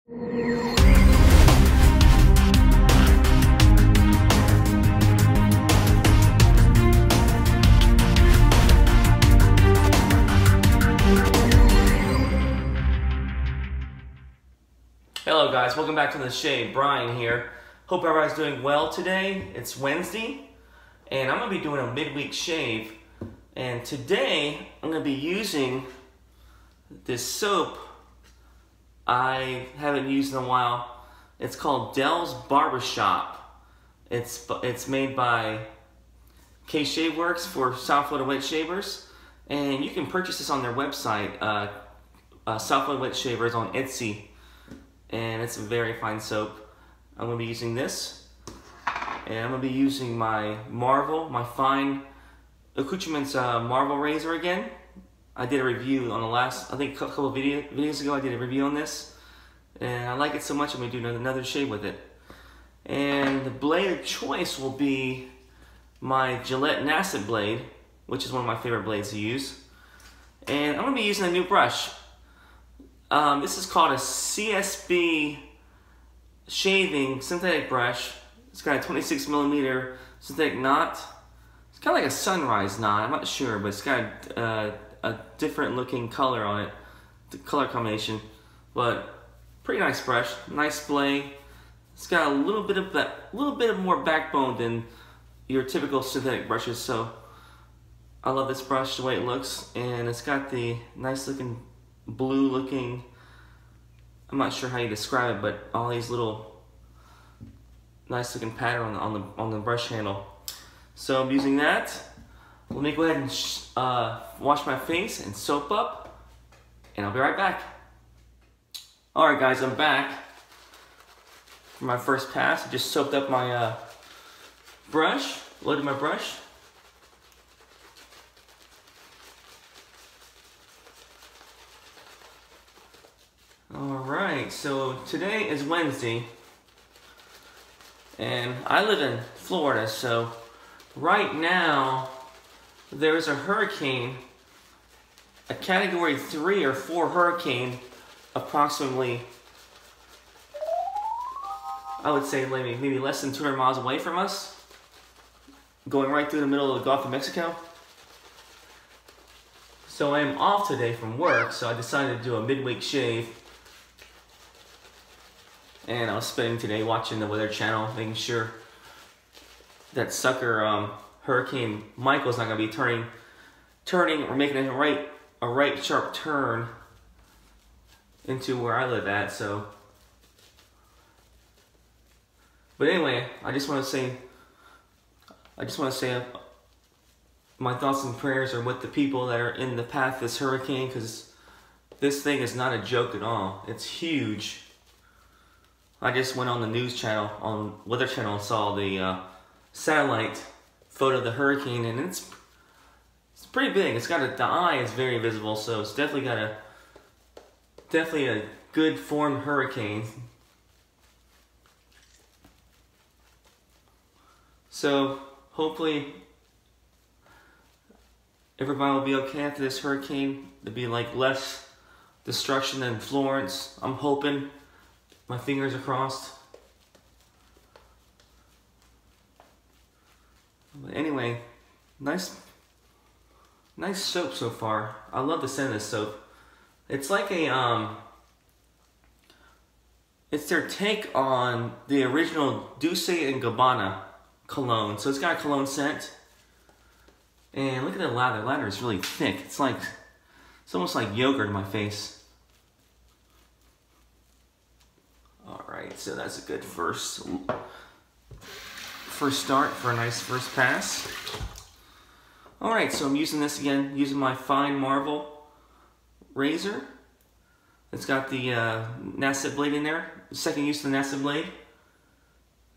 Hello guys, welcome back to The Shave. Brian here. Hope everybody's doing well today. It's Wednesday and I'm going to be doing a midweek shave, and today I'm going to be using this soap I haven't used in a while. It's called Dell's Barbershop. It's made by K Shave Works for South Florida wet shavers, and you can purchase this on their website, South Florida Wet Shavers on Etsy. And it's a very fine soap. I'm going to be using this, and I'm going to be using my Marvel, my fine accoutrements Marvel razor again. I did a review on the last, I think a couple of videos ago, I did a review on this, and I like it so much I'm going to do another shave with it. And the blade of choice will be my Gillette Nasset blade, which is one of my favorite blades to use. And I'm going to be using a new brush. This is called a CSB shaving synthetic brush. It's got a 26mm synthetic knot. It's kind of like a sunrise knot, I'm not sure, but it's got a different looking color on it, the color combination. But pretty nice brush, nice blade. It's got a little bit of more backbone than your typical synthetic brushes, so I love this brush the way it looks, and it's got the nice looking blue looking, I'm not sure how you describe it, but all these little nice looking pattern on the brush handle. So I'm using that. Let me go ahead and wash my face and soap up, and I'll be right back. Alright guys, I'm back for my first pass. I just soaped up my brush, loaded my brush. Alright, so today is Wednesday, and I live in Florida, so right now there's a hurricane, a category 3 or 4 hurricane, approximately, I would say maybe less than 200 miles away from us, going right through the middle of the Gulf of Mexico. So I am off today from work, so I decided to do a midweek shave. And I was spending today watching the Weather Channel, making sure that sucker Hurricane Michael's not going to be turning or making a right sharp turn into where I live at. So, but anyway, I just want to say my thoughts and prayers are with the people that are in the path of this hurricane, because this thing is not a joke at all. It's huge. I just went on the news channel, on Weather Channel, and saw the satellite photo of the hurricane, and it's pretty big. It's got the eye is very visible, so it's definitely a good formed hurricane. So hopefully everybody will be okay after this hurricane. There'll be like less destruction than Florence. I'm hoping. My fingers are crossed. But anyway, nice soap so far. I love the scent of this soap. It's like it's their take on the original Douce & Gabbana cologne. So it's got a cologne scent. And look at the lather. The lather is really thick. It's almost like yogurt in my face. Alright, so that's a good first start for a nice first pass. Alright, so I'm using this again, using my fine Marvel razor. It's got the Nasset blade in there, the second use of the Nasset blade.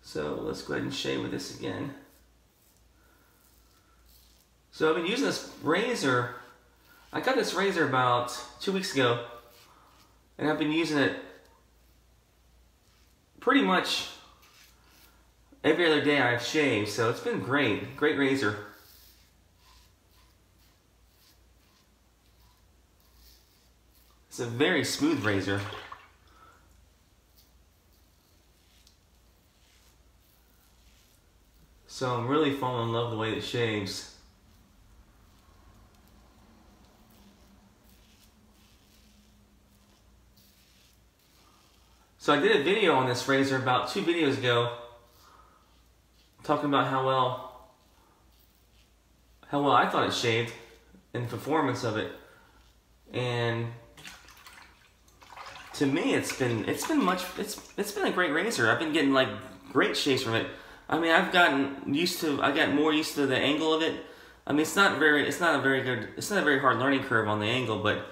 So let's go ahead and shave with this again. So I've been using this razor. I got this razor about 2 weeks ago, and I've been using it pretty much every other day I've shaved, so it's been great. Great razor. It's a very smooth razor. So I'm really falling in love with the way it shaves. So I did a video on this razor about 2 videos ago, talking about how well I thought it shaved and the performance of it. And to me, it's been a great razor. I've been getting like great shaves from it. I mean, I got more used to the angle of it. I mean, it's not a very hard learning curve on the angle, but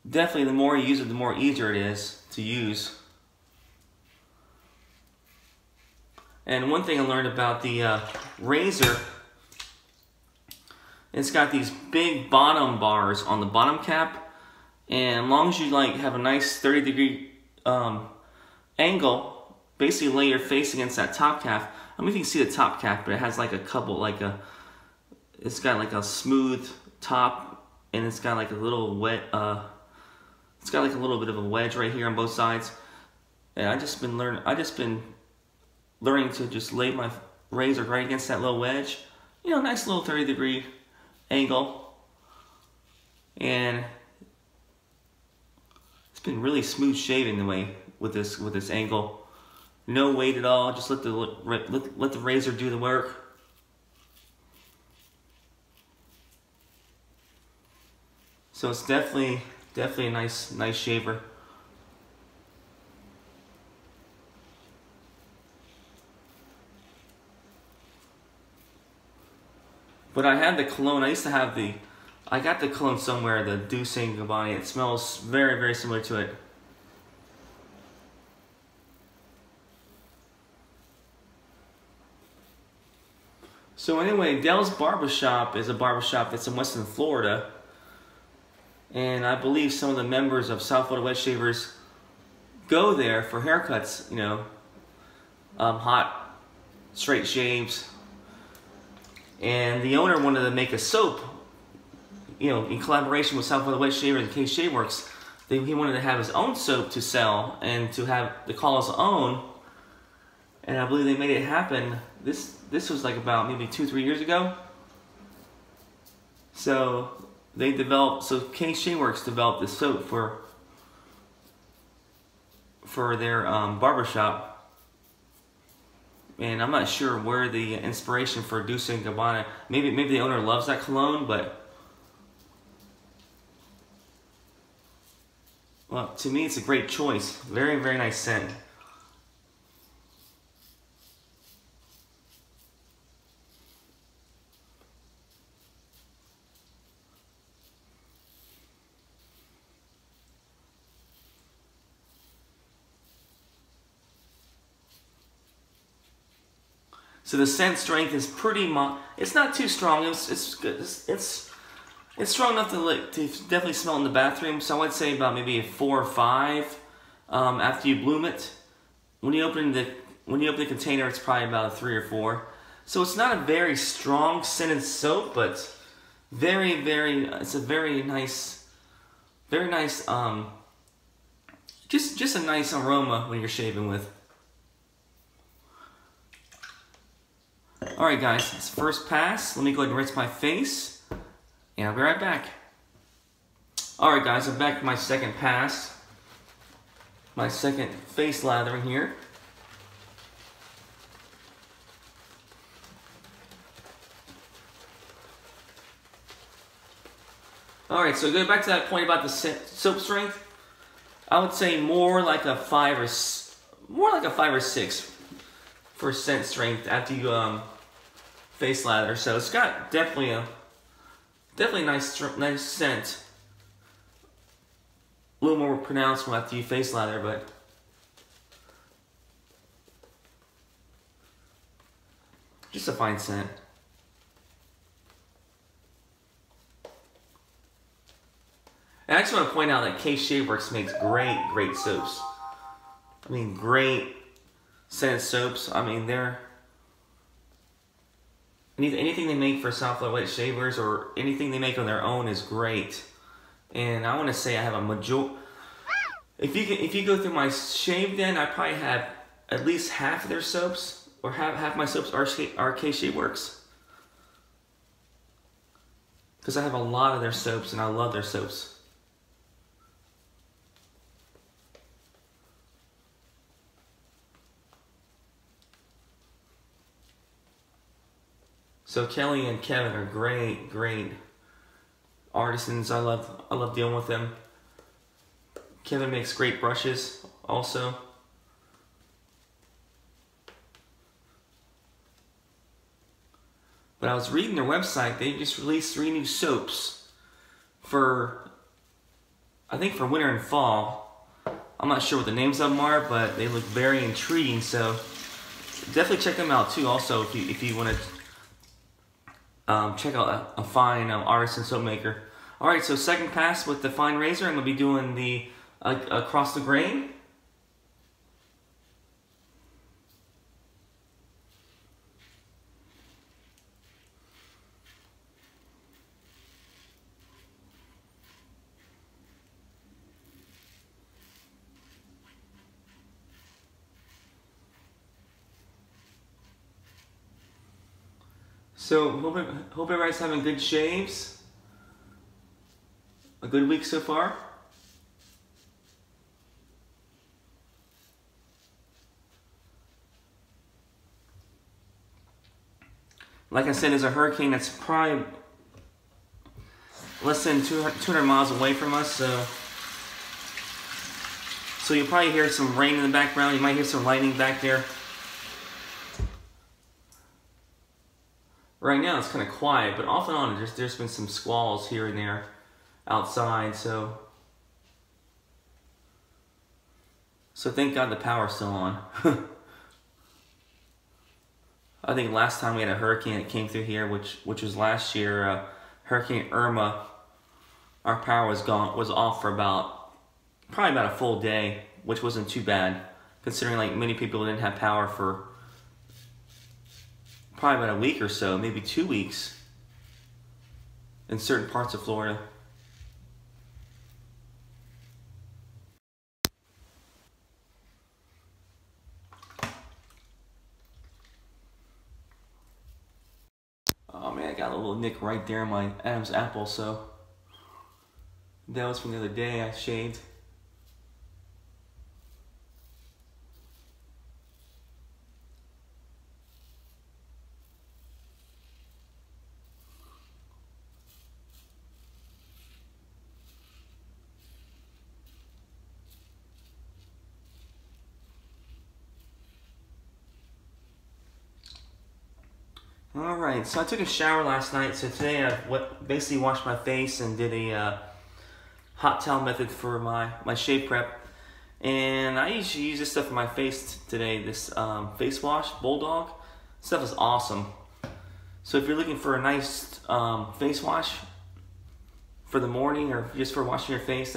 definitely the more you use it, the more easier it is to use. And one thing I learned about the razor, it's got these big bottom bars on the bottom cap, and as long as you like have a nice 30-degree angle, basically lay your face against that top cap. I don't know if you can see the top cap, but it has like a couple, it's got like a smooth top, and it's got like a little it's got like a little bit of a wedge right here on both sides. And I just been learning to just lay my razor right against that little wedge. You know, nice little 30-degree angle. And it's been really smooth shaving the way with this angle. No weight at all. Just let the razor do the work. So it's definitely a nice shaver. But I had the cologne. I got the cologne somewhere, the Douce & Gabbani. It smells very, very similar to it. So anyway, Dell's Barbershop is a barbershop that's in Western Florida. And I believe some of the members of South Florida Wet Shavers go there for haircuts, you know, hot, straight shaves. And the owner wanted to make a soap, you know, in collaboration with South Florida Wet Shavers and K Shave Works. He wanted to have his own soap to sell and to call his own. And I believe they made it happen. This was like about maybe 2-3 years ago. So K Shave Works developed this soap for their barbershop. And I'm not sure where the inspiration for Douce & Gabbani. Maybe the owner loves that cologne, but well, to me it's a great choice. Very, very nice scent. So the scent strength is it's not too strong. It's good. It's strong enough to definitely smell in the bathroom. So I would say about maybe a 4 or 5 after you bloom it. When you open the container, it's probably about a 3 or 4. So it's not a very strong scented soap, but it's a very nice, just a nice aroma when you're shaving with. Alright guys, it's first pass. Let me go ahead and rinse my face, and I'll be right back. Alright guys, I'm back to my second pass. My second face lathering here. Alright, so going back to that point about the soap strength, I would say more like a 5 or 6 for scent strength after you face lather. So it's got definitely nice scent. A little more pronounced after you face lather, but just a fine scent. And I just want to point out that K Shave Works makes great soaps. I mean, great scented soaps. I mean, anything they make for South Florida Wet Shavers or anything they make on their own is great. And I want to say I have a majority. If you go through my shave den, I probably have at least half of their soaps or half my soaps are K-Shade Works. Because I have a lot of their soaps and I love their soaps. So Kelly and Kevin are great artisans. I love dealing with them. Kevin makes great brushes also. But I was reading their website, they just released 3 new soaps for, I think for winter and fall. I'm not sure what the names of them are, but they look very intriguing, so definitely check them out too also if you want to check out a fine artisan soap maker. Alright, so second pass with the fine razor, I'm going to be doing the across the grain. So, hope everybody's having good shaves. A good week so far. Like I said, there's a hurricane that's probably less than 200 miles away from us, so you'll probably hear some rain in the background. You might hear some lightning back there. Right now it's kind of quiet, but off and on there's been some squalls here and there outside, so thank God the power's still on. I think last time we had a hurricane that came through here, which was last year, Hurricane Irma, our power was off for probably about a full day, which wasn't too bad, considering like many people didn't have power for probably about a week or so, maybe 2 weeks in certain parts of Florida. Oh man, I got a little nick right there in my Adam's apple, so that was from the other day I shaved. Alright, so I took a shower last night, so today I basically washed my face and did a hot towel method for my shave prep. And I usually use this stuff for my face today, this face wash, Bulldog. This stuff is awesome. So if you're looking for a nice face wash for the morning or just for washing your face,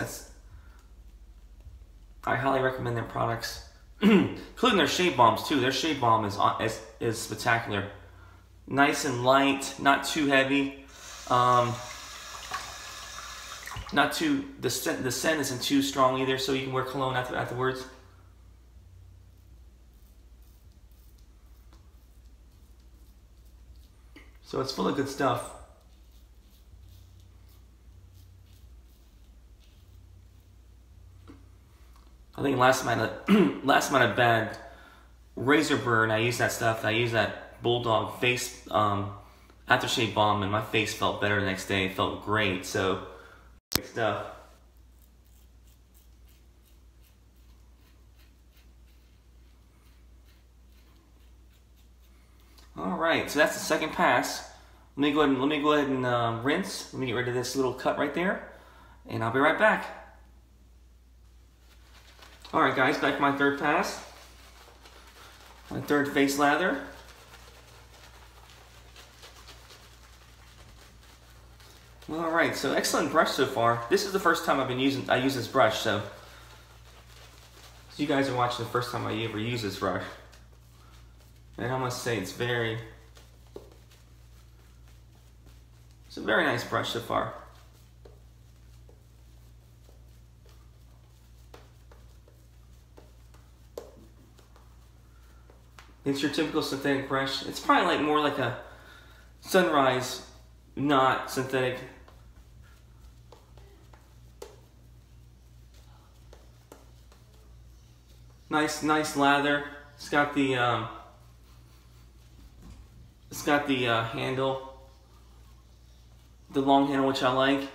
I highly recommend their products. Including their shave bombs too. Their shave balm is spectacular. Nice and light, not too heavy. Not too, the scent isn't too strong either, so you can wear cologne afterwards. So it's full of good stuff. I think last time I had bad razor burn, I used that stuff. I used that Bulldog face aftershave balm, and my face felt better the next day. It felt great. So great stuff. All right, so that's the second pass. Let me go ahead and rinse. Let me get rid of this little cut right there, and I'll be right back. All right, guys, back to my third pass. My third face lather. All right, so excellent brush so far. This is the first time I use this brush, so you guys are watching the first time I ever use this brush. And I must say it's a very nice brush so far. It's your typical synthetic brush. It's probably like more like a Sunrise, not synthetic. Nice lather. It's got the handle, the long handle, which I like.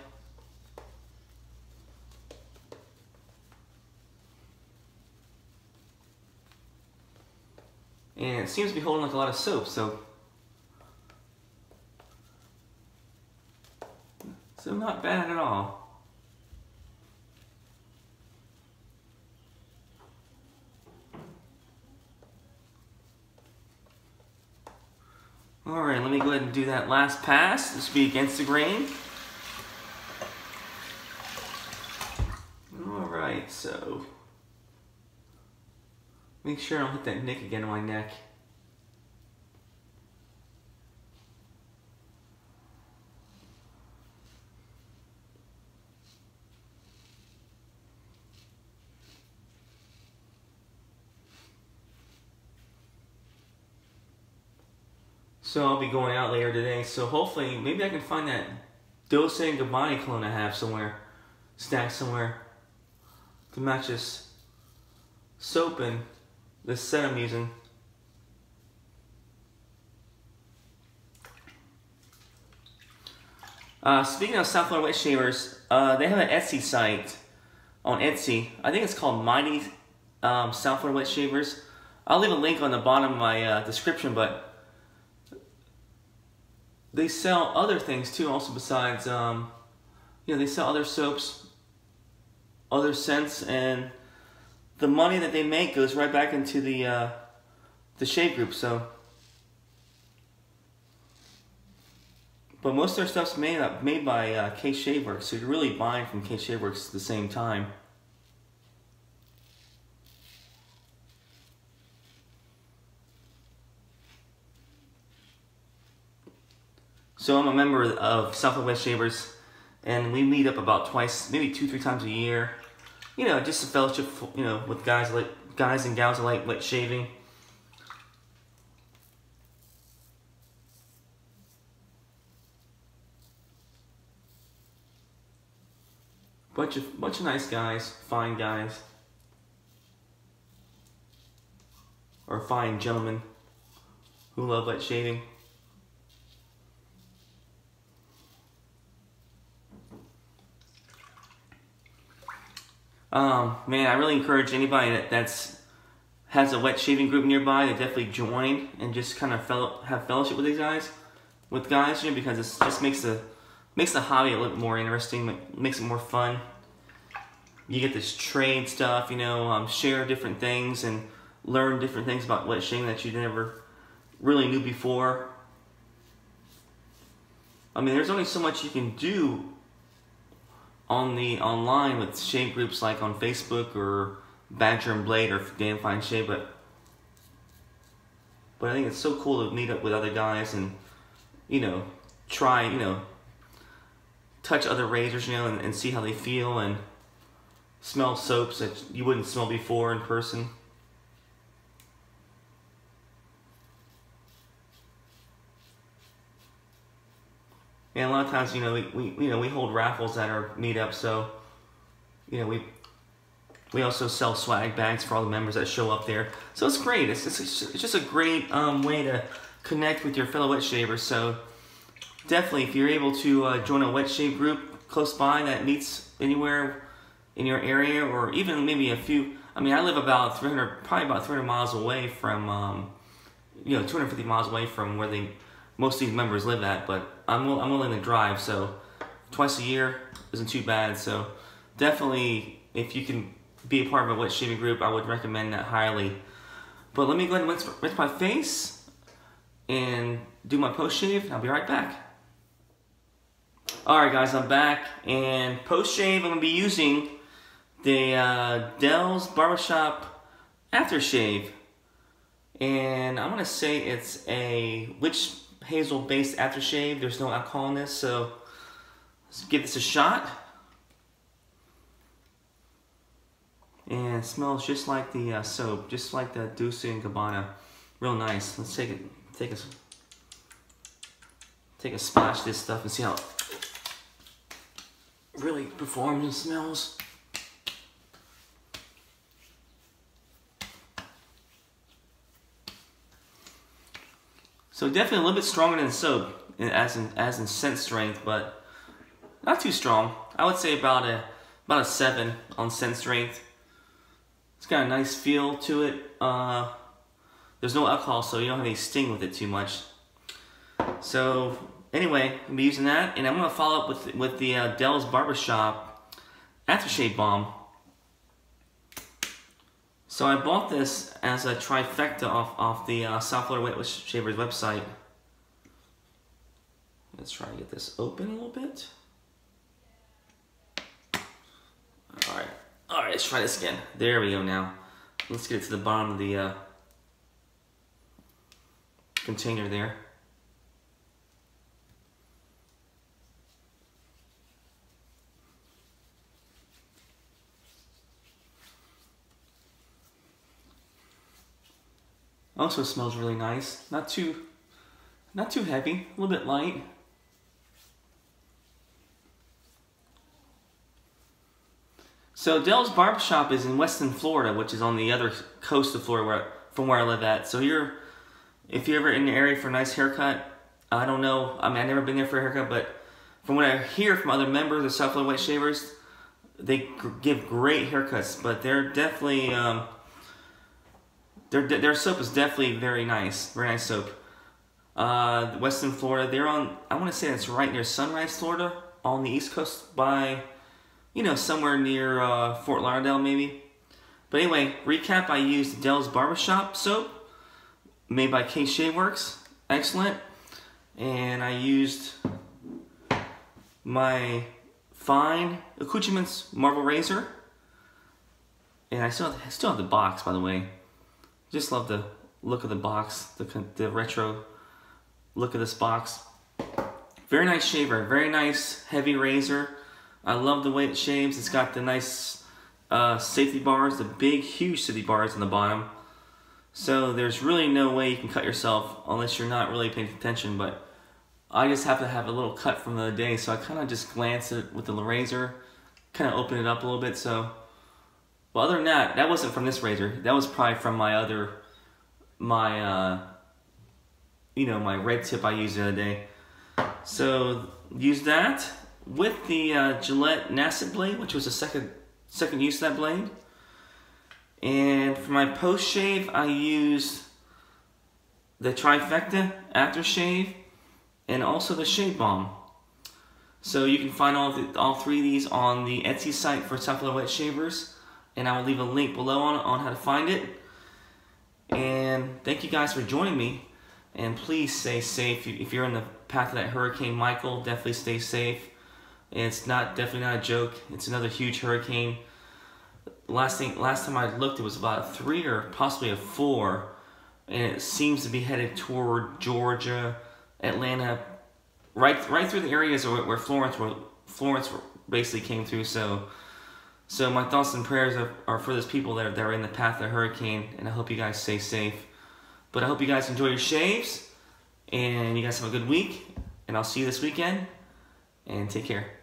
And it seems to be holding like a lot of soap, so not bad at all. Alright, let me go ahead and do that last pass. This will be against the grain. Alright, so make sure I don't hit that nick again on my neck. So I'll be going out later today, so hopefully, maybe I can find that Dolce & Gabbana cologne I have somewhere, stacked somewhere, to match this soap and this set I'm using. Speaking of South Florida Wet Shavers, they have an Etsy site on Etsy. I think it's called Mighty South Florida Wet Shavers. I'll leave a link on the bottom of my description, but they sell other things too, also besides, they sell other soaps, other scents, and the money that they make goes right back into the shave group. So, but most of their stuff's made by Case Shave Works, so you're really buying from Case Shave Works at the same time. So I'm a member of South Florida Wet Shavers, and we meet up about twice, maybe 2-3 times a year. You know, just a fellowship, with guys and gals that like wet shaving. Bunch of nice guys, fine guys, or fine gentlemen who love wet shaving. Man, I really encourage anybody that has a wet shaving group nearby to definitely join and just kind of have fellowship with these guys, because it just makes the hobby a little more interesting, makes it more fun. You get this trade stuff, share different things and learn different things about wet shaving that you never really knew before. I mean, there's only so much you can do online with shave groups like on Facebook or Badger and Blade or Dan Fine Shave, but I think it's so cool to meet up with other guys and try touch other razors and see how they feel and smell soaps that you wouldn't smell before in person. And a lot of times, we hold raffles at our meetup, so, we also sell swag bags for all the members that show up there. So it's great. It's just a great way to connect with your fellow wet shavers. So definitely, if you're able to join a wet shave group close by that meets anywhere in your area, or even maybe a few. I mean, I live about probably about 300 miles away from, 250 miles away from where most of these members live at, but I'm willing to drive, so twice a year isn't too bad. So definitely, if you can be a part of a wet shaving group, I would recommend that highly. But let me go ahead and rinse my face and do my post shave, and I'll be right back. Alright guys, I'm back, and post shave I'm going to be using the Del's Barbershop Aftershave, and I'm going to say it's a witch hazel based aftershave. There's no alcohol in this, so let's give this a shot. And it smells just like the soap, just like the Dolce & Gabbana. Real nice. Let's take a splash of this stuff and see how it really performs and smells. So definitely a little bit stronger than soap, as in scent strength, but not too strong. I would say about a 7 on scent strength. It's got a nice feel to it. There's no alcohol, so you don't have any sting with it too much. So anyway, I'm using that, and I'm gonna follow up with the Del's Barbershop Aftershave Balm. So I bought this as a trifecta off the South Florida Wet Shavers website. Let's try to get this open a little bit. All right, let's try this again. There we go now. Let's get it to the bottom of the container there. Also smells really nice. Not too heavy, a little bit light. So Del's Barbershop is in Weston, Florida, which is on the other coast of Florida from where I live at. So if you're ever in the area for a nice haircut, I don't know, I mean, I've never been there for a haircut, but from what I hear from other members of South Florida Wet Shavers, they give great haircuts, but they're definitely, their soap is definitely very nice soap. Weston, Florida, they're on, I want to say it's right near Sunrise, Florida, on the East Coast by, you know, somewhere near Fort Lauderdale maybe. But anyway, recap, I used Del's Barbershop soap, made by K Shave Works, excellent. And I used my Fine Accoutrements Marble Razor. And I still have the box, by the way. Just love the look of the box, the retro look of this box. Very nice shaver, very nice heavy razor. I love the way it shaves. It's got the nice safety bars, the big, huge safety bars on the bottom. So there's really no way you can cut yourself unless you're not really paying attention, but I just happen to have a little cut from the other day, so I kind of just glanced at it with the razor, kind of open it up a little bit. So, well, other than that, that wasn't from this razor. That was probably from my you know, my red tip I used the other day. So use that with the Gillette Nasset blade, which was the second use of that blade. And for my post shave, I used the Trifecta Aftershave and also the Shave Balm. So you can find all three of these on the Etsy site for South Florida Wet Shavers, and I will leave a link below on how to find it. And thank you guys for joining me. And please stay safe. If you're in the path of that Hurricane Michael, definitely stay safe. It's definitely not a joke. It's another huge hurricane. Last time I looked, it was about a 3 or possibly a 4, and it seems to be headed toward Georgia, Atlanta, right through the areas where Florence basically came through. So my thoughts and prayers are for those people that are in the path of the hurricane, and I hope you guys stay safe. But I hope you guys enjoy your shaves, and you guys have a good week, and I'll see you this weekend, and take care.